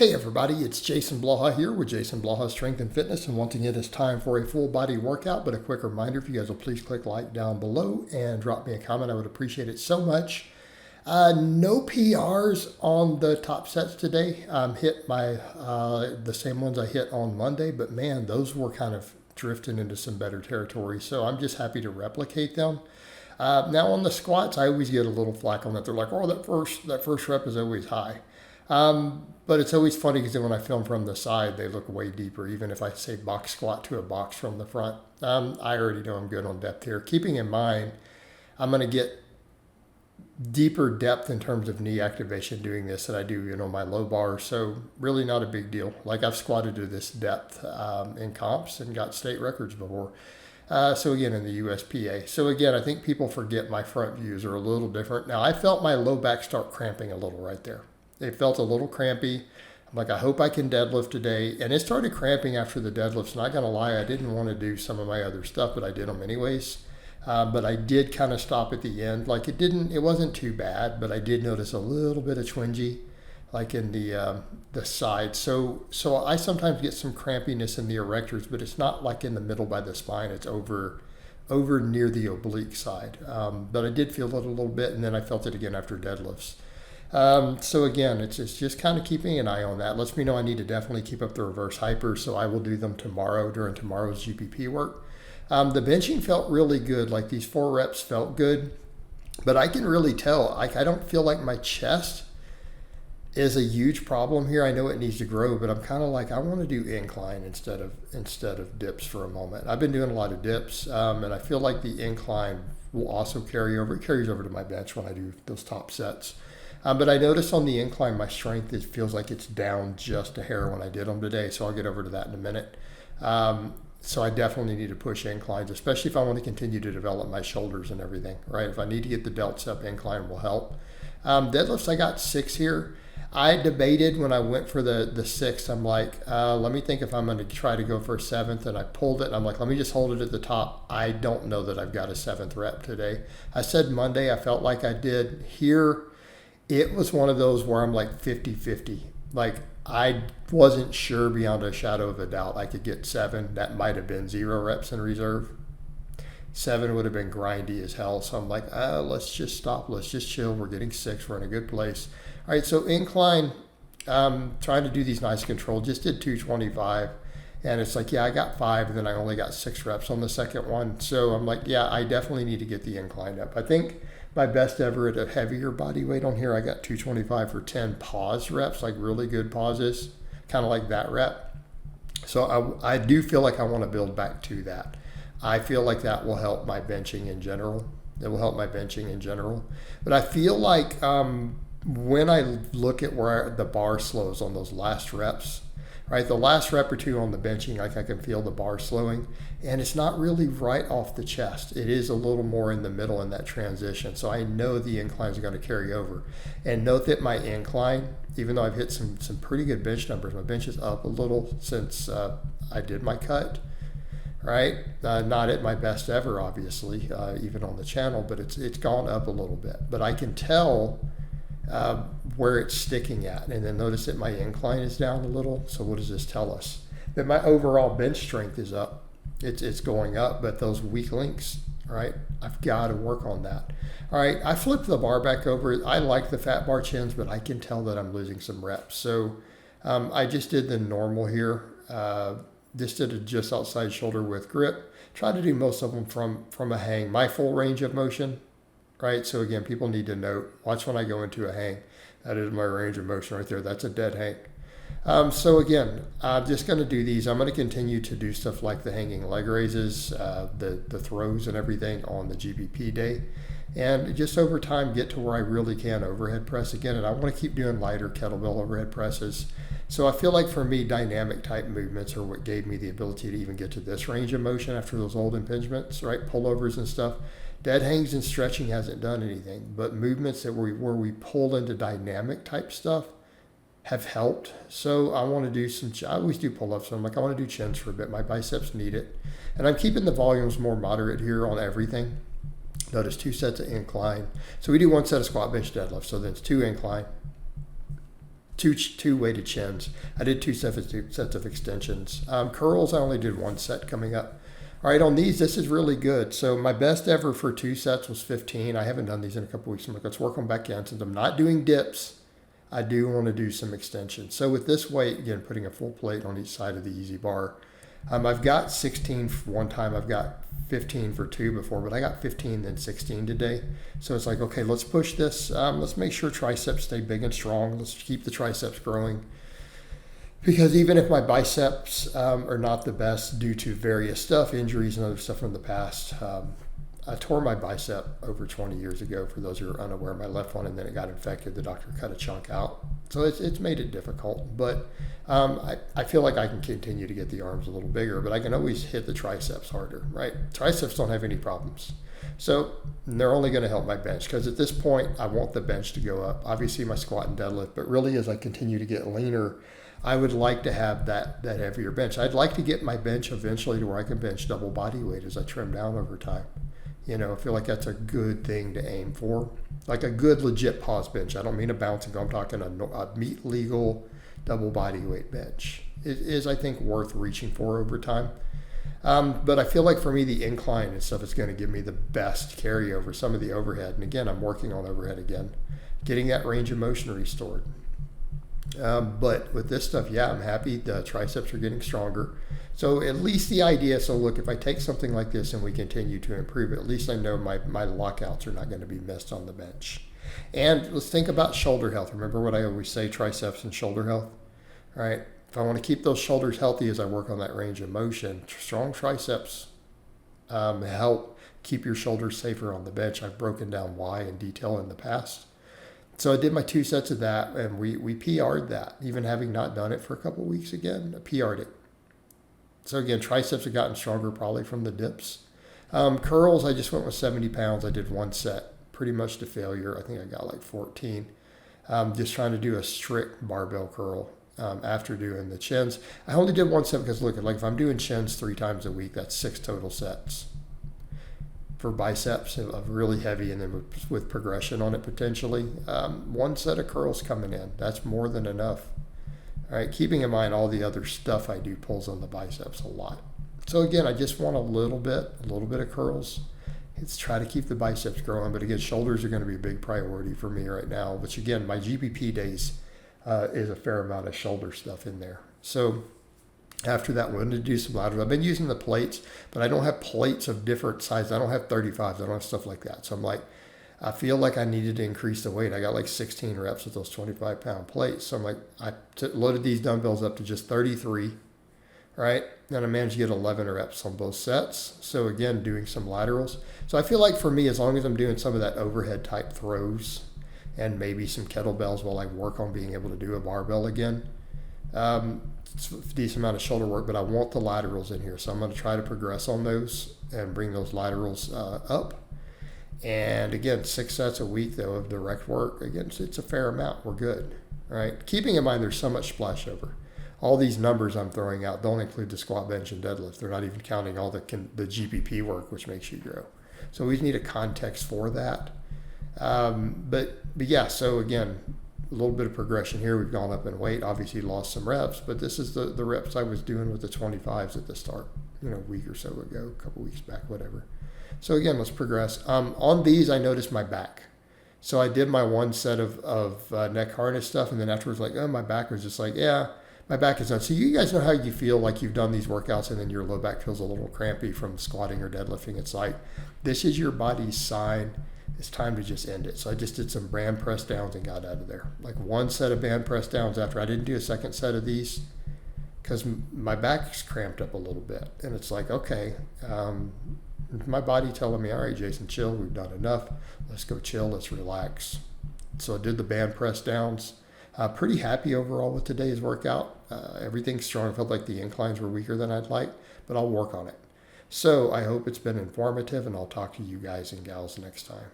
Hey everybody, it's Jason Blaha here with Jason Blaha Strength and Fitness, and once again it's time for a full body workout. But a quick reminder, if you guys will please click like down below and drop me a comment, I would appreciate it so much. No PRs on the top sets today. Hit my the same ones I hit on Monday, but man, those were kind of drifting into some better territory. So I'm just happy to replicate them. Now on the squats, I always get a little flack on that. They're like, "Oh, that first rep is always high." But it's always funny because when I film from the side, they look way deeper. Even if I say box squat to a box from the front, I already know I'm good on depth here. Keeping in mind, I'm going to get deeper depth in terms of knee activation doing this than I do, my low bar. So really not a big deal. Like I've squatted to this depth in comps and got state records before. So again, in the USPA. So again, I think people forget my front views are a little different. Now I felt my low back start cramping a little right there. It felt a little crampy. I'm like, I hope I can deadlift today. And it started cramping after the deadlifts. Not going to lie, I didn't want to do some of my other stuff, but I did them anyways. But I did kind of stop at the end. Like it wasn't too bad, but I did notice a little bit of twingy, like in the side. So I sometimes get some crampiness in the erectors, but it's not like in the middle by the spine. It's over near the oblique side. But I did feel it a little bit, and then I felt it again after deadlifts. So again, it's just kind of keeping an eye on that. Lets me know I need to definitely keep up the reverse hyper, so I will do them tomorrow during tomorrow's GPP work. The benching felt really good. Like these 4 reps felt good, but I can really tell, I don't feel like my chest is a huge problem here. I know it needs to grow, but I'm kind of like, I want to do incline instead of dips for a moment. I've been doing a lot of dips, and I feel like the incline will also carry over. It carries over to my bench when I do those top sets. But I noticed on the incline, my strength, it feels like it's down just a hair when I did them today. So I'll get over to that in a minute. So I definitely need to push inclines, especially if I want to continue to develop my shoulders and everything, right? If I need to get the delts up, incline will help. Deadlifts, I got 6 here. I debated when I went for the 6th. I'm like, let me think if I'm going to try to go for a 7th. And I pulled it. And I'm like, let me just hold it at the top. I don't know that I've got a 7th rep today. I said Monday, I felt like I did. Here, it was one of those where I'm like 50-50. Like I wasn't sure beyond a shadow of a doubt I could get 7. That might have been 0 reps in reserve. 7 would have been grindy as hell. So I'm like, let's just stop. Let's just chill. We're getting 6. We're in a good place. All right, so incline, trying to do these nice control. Just did 225. And it's like, yeah, I got 5, and then I only got 6 reps on the second one. So I'm like, yeah, I definitely need to get the incline up. I think my best ever at a heavier body weight on here, I got 225 for 10 pause reps, like really good pauses, kind of like that rep. So I do feel like I want to build back to that. I feel like that will help my benching in general. It will help my benching in general. But I feel like when I look at where the bar slows on those last reps, right, the last rep or 2 on the benching, like I can feel the bar slowing, and it's not really right off the chest. It is a little more in the middle in that transition. So I know the inclines are going to carry over. And note that my incline, even though I've hit some pretty good bench numbers, my bench is up a little since I did my cut, right? Not at my best ever, obviously, even on the channel, but it's gone up a little bit. But I can tell where it's sticking at. And then notice that my incline is down a little. So what does this tell us? That my overall bench strength is up. It's going up, but those weak links, right? I've got to work on that. All right, I flipped the bar back over. I like the fat bar chins, but I can tell that I'm losing some reps. So I just did the normal here. Just did a just outside shoulder width grip. Try to do most of them from a hang. My full range of motion, right? So again, people need to note, watch when I go into a hang. That is my range of motion right there. That's a dead hang. So again, I'm just going to do these. I'm going to continue to do stuff like the hanging leg raises, the throws and everything on the GBP day. And just over time, get to where I really can overhead press again. And I want to keep doing lighter kettlebell overhead presses. So I feel like for me, dynamic type movements are what gave me the ability to even get to this range of motion after those old impingements, right? Pullovers and stuff. Dead hangs and stretching hasn't done anything, but movements that where we pull into dynamic type stuff have helped. So I want to do I always do pull-ups. So I'm like, I want to do chins for a bit. My biceps need it. And I'm keeping the volumes more moderate here on everything. Notice 2 sets of incline. So we do 1 set of squat, bench, deadlift. So then it's 2 incline, two weighted chins. I did two sets of extensions. Curls, I only did one set coming up. All right, on these, this is really good. So my best ever for 2 sets was 15. I haven't done these in a couple weeks. I'm like, let's work on back in. Since I'm not doing dips, I do want to do some extensions. So with this weight, again, putting a full plate on each side of the easy bar, I've got 16 for one time. I've got 15 for 2 before, but I got 15 then 16 today. So it's like, okay, let's push this. Let's make sure triceps stay big and strong. Let's keep the triceps growing. Because even if my biceps are not the best due to various stuff, injuries and other stuff from the past, I tore my bicep over 20 years ago, for those who are unaware, my left one, and then it got infected. The doctor cut a chunk out. So it's made it difficult. But I feel like I can continue to get the arms a little bigger, but I can always hit the triceps harder, right? Triceps don't have any problems. So they're only going to help my bench, because at this point, I want the bench to go up. Obviously, my squat and deadlift, but really as I continue to get leaner, I would like to have that heavier bench. I'd like to get my bench eventually to where I can bench double body weight as I trim down over time. You know, I feel like that's a good thing to aim for. Like a good legit pause bench. I don't mean a bouncing. I'm talking a meet legal double body weight bench. It is, I think, worth reaching for over time. But I feel like for me, the incline and stuff is going to give me the best carry over some of the overhead. And again, I'm working on overhead again, getting that range of motion restored. But with this stuff, yeah, I'm happy. The triceps are getting stronger. So at least the idea, so look, if I take something like this and we continue to improve, at least I know my lockouts are not going to be missed on the bench. And let's think about shoulder health. Remember what I always say, triceps and shoulder health, all right? If I want to keep those shoulders healthy as I work on that range of motion, strong triceps help keep your shoulders safer on the bench. I've broken down why in detail in the past. So I did my 2 sets of that, and we PR'd that, even having not done it for a couple of weeks again. I PR'd it. So again, triceps have gotten stronger probably from the dips. Curls, I just went with 70 pounds. I did 1 set, pretty much to failure. I think I got like 14. Just trying to do a strict barbell curl after doing the chins. I only did 1 set because look, like if I'm doing chins 3 times a week, that's 6 total sets. For biceps of really heavy, and then with progression on it potentially. 1 set of curls coming in. That's more than enough. All right, keeping in mind all the other stuff I do pulls on the biceps a lot. So again, I just want a little bit of curls. Let's try to keep the biceps growing, but again, shoulders are going to be a big priority for me right now, which again, my GPP days is a fair amount of shoulder stuff in there. So after that, we're going to do some lateral. I've been using the plates, but I don't have plates of different sizes. I don't have 35s. I don't have stuff like that. So I'm like, I feel like I needed to increase the weight. I got like 16 reps with those 25-pound plates. So I'm like, I loaded these dumbbells up to just 33, right? And I managed to get 11 reps on both sets. So again, doing some laterals. So I feel like for me, as long as I'm doing some of that overhead type throws and maybe some kettlebells while I work on being able to do a barbell again, it's a decent amount of shoulder work, but I want the laterals in here. So I'm going to try to progress on those and bring those laterals up. And again, 6 sets a week, though, of direct work. Again, it's a fair amount. We're good, right? Keeping in mind there's so much splash over. All these numbers I'm throwing out don't include the squat, bench, and deadlift. They're not even counting all the GPP work, which makes you grow. So we need a context for that. But yeah, so again, a little bit of progression here. We've gone up in weight, obviously lost some reps, but this is the reps I was doing with the 25s at the start, a week or so ago, a couple weeks back, whatever. So again, let's progress. On these, I noticed my back. So I did my 1 set of neck harness stuff, and then afterwards, like, oh, my back was just like, yeah, my back is done. So you guys know how you feel like you've done these workouts, and then your low back feels a little crampy from squatting or deadlifting. It's like, this is your body's sign. It's time to just end it. So I just did some band press downs and got out of there. Like 1 set of band press downs after I didn't do a 2nd set of these because my back's cramped up a little bit. And it's like, okay, my body telling me, all right, Jason, chill. We've done enough. Let's go chill. Let's relax. So I did the band press downs. Pretty happy overall with today's workout. Everything's strong. I felt like the inclines were weaker than I'd like, but I'll work on it. So I hope it's been informative, and I'll talk to you guys and gals next time.